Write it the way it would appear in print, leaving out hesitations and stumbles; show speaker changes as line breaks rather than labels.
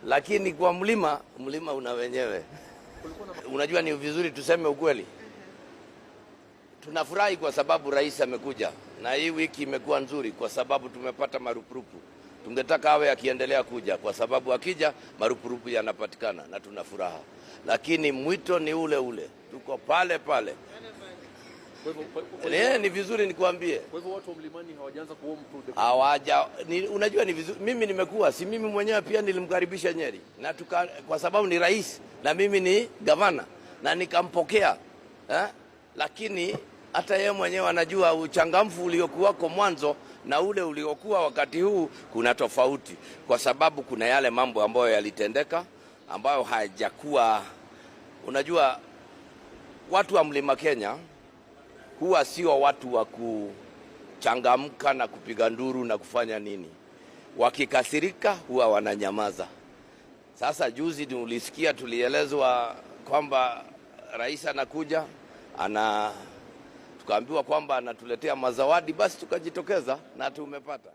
lakini kwa mlima una wenyewe. Unajua ni vizuri tuseme ukweli. Tunafurahi kwa sababu rais amekuja, na hii wiki imekuwa nzuri kwa sababu tumepata marupurupu. Tungetaka awe akiendelea kuja kwa sababu akija marupurupu yanapatikana na tunafuraha. Lakini mwito ni ule ule. Tuko pale pale. Ni vizuri nikuambie.
Kwa hivyo watu wa mlimani hawajaanza kuomba
unajua ni vizuri. Mimi nimekuwa, si mimi mwenyewe pia nilimkaribisha Nyeri. Na kwa sababu ni rais na mimi ni gavana na nikampokea. Lakini hata yeye mwenyewe anajua uchangamfu uliokuwako mwanzo na ule uliokuwa wakati huu kuna tofauti, kwa sababu kuna yale mambo ambayo yalitendeka ambayo hayajakuwa. Unajua watu wa Mlima Kenya huwa sio watu wa kuchangamka na kupiga nduru na kufanya nini. Wakikasirika huwa wananyamaza. Sasa juzi ulisikia tulielezwa kwamba rais anakuja, tukaambiwa kwamba anatuletea mazawadi, basi tukajitokeza na tumepata.